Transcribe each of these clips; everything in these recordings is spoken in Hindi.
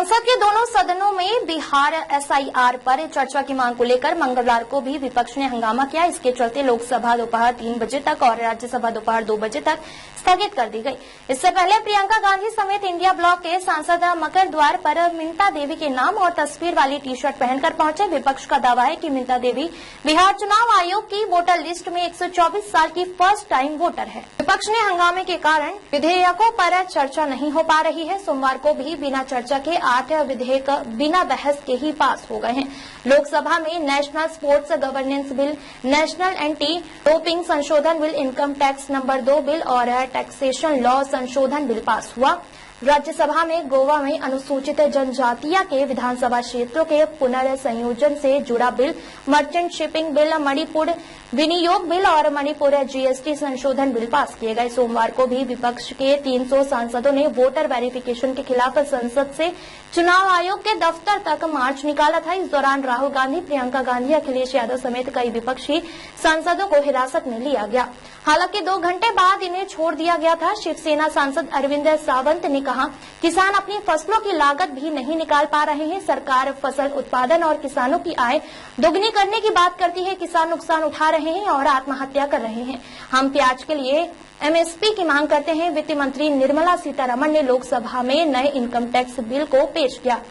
संसद के दोनों सदनों में बिहार एसआईआर पर चर्चा की मांग को लेकर मंगलवार को भी विपक्ष ने हंगामा किया। इसके चलते लोकसभा दोपहर 3 बजे तक और राज्यसभा दोपहर 2 बजे तक स्थगित कर दी गई। इससे पहले प्रियंका गांधी समेत इंडिया ब्लॉक के सांसद मकर द्वार पर मिंता देवी के नाम और तस्वीर वाली टी शर्ट पहनकर पहुंचे। विपक्ष का दावा है कि मिंता देवी बिहार चुनाव आयोग की वोटर लिस्ट में 124 साल की फर्स्ट टाइम वोटर है। विपक्ष ने हंगामे के कारण विधेयकों पर चर्चा नहीं हो पा रही है। सोमवार को भी बिना चर्चा के 8 विधेयक बिना बहस के ही पास हो गए हैं। लोकसभा में national sports governance bill, national anti doping संशोधन bill, income tax number 2 bill और टैक्सेशन लॉ संशोधन बिल पास हुआ। राज्यसभा में गोवा में अनुसूचित जनजातियों के विधानसभा क्षेत्रों के पुनर्संयोजन से जुड़ा bill, merchant shipping bill, Manipur विनियोग बिल और मणिपुर जीएसटी संशोधन बिल पास किए गए। सोमवार को भी विपक्ष के 300 सांसदों ने वोटर वेरिफिकेशन के खिलाफ संसद से चुनाव आयोग के दफ्तर तक मार्च निकाला था। इस दौरान राहुल गांधी, प्रियंका गांधी, अखिलेश यादव समेत कई विपक्षी सांसदों को हिरासत में लिया गया। हालांकि 2 घंटे बाद इन्हें छोड़ दिया गया था। शिवसेना सांसद अरविंद सावंत ने कहा, किसान अपनी फसलों की लागत भी नहीं निकाल पा रहे हैं। सरकार फसल उत्पादन और किसानों की आय दोगुनी करने की बात करती है। किसान नुकसान उठा रहे हैं और आत्महत्या कर रहे हैं। हम प्याज के लिए एमएसपी की मांग करते हैं। वित्त मंत्री निर्मला सीतारमण ने लोकसभा में नए इनकम टैक्स बिल को पेश किया।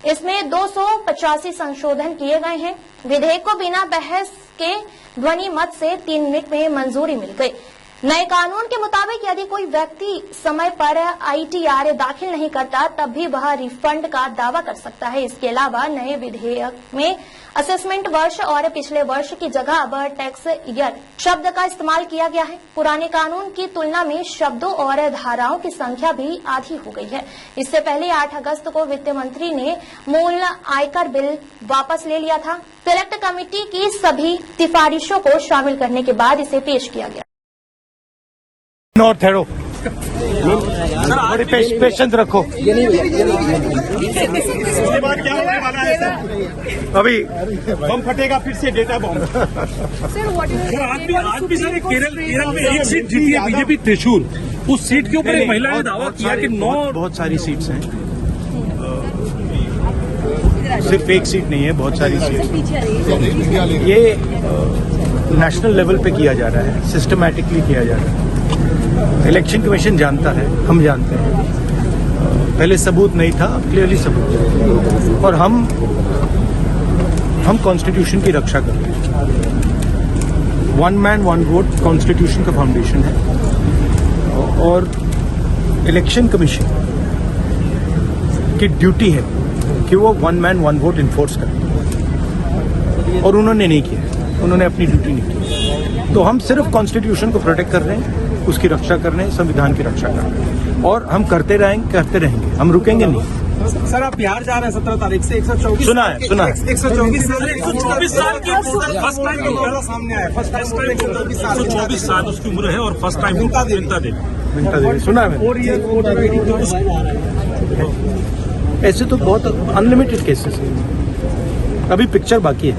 इसमें 285 संशोधन किए गए हैं। विधेयक को बिना बहस के ध्वनि मत से 3 मिनट में मंजूरी मिल गई। नए कानून के मुताबिक यदि कोई व्यक्ति समय पर आईटीआर दाखिल नहीं करता तब भी वह रिफंड का दावा कर सकता है। इसके अलावा नए विधेयक में असेसमेंट वर्ष और पिछले वर्ष की जगह अब टैक्स ईयर शब्द का इस्तेमाल किया गया है। पुराने कानून की तुलना में शब्दों और धाराओं की संख्या भी आधी हो गई है। इससे पहले 8 अगस्त को वित्त मंत्री ने मूल आयकर बिल वापस ले लिया था। सिलेक्ट कमेटी की सभी सिफारिशों को शामिल करने के बाद इसे पेश किया गया। नॉर्थ हेरो थोड़ी पेशेंस रखो। इसके बाद क्या होने वाला है सर? अभी बम फटेगा फिर से, डेटा बम। सर आज भी सर केरल में एक सीट जीती है बीजेपी त्रिशूल। उस सीट के ऊपर एक महिला ने दावा किया कि बहुत सारी सीट्स हैं। सिर्फ एक सीट नहीं है, बहुत सारी सीट। ये नेशनल लेवल पे किया जा रहा है, सिस्टमैटिकली किया जा रहा है। इलेक्शन कमीशन जानता है, हम जानते हैं। पहले सबूत नहीं था, अब क्लियरली सबूत है। और हम कॉन्स्टिट्यूशन की रक्षा करते हैं। 1 मैन 1 वोट कॉन्स्टिट्यूशन का फाउंडेशन है और इलेक्शन कमीशन की ड्यूटी है कि वो 1 मैन 1 वोट इन्फोर्स करे, और उन्होंने नहीं किया। उन्होंने अपनी ड्यूटी नहीं की। तो हम सिर्फ कॉन्स्टिट्यूशन को प्रोटेक्ट कर रहे हैं, उसकी रक्षा कर रहे हैं, संविधान की रक्षा कर रहे हैं, और हम करते रहेंगे, हम रुकेंगे नहीं। सर आप बिहार जा रहे हैं 17 तारीख से। 124 सुना है 124 साल की फर्स्ट टाइम सामने आया। 124 साल उसकी उम्र है और फर्स्ट टाइम मिंता देवी सुना है। ऐसे तो बहुत अनलिमिटेड केसेस हैं। अभी पिक्चर बाकी है।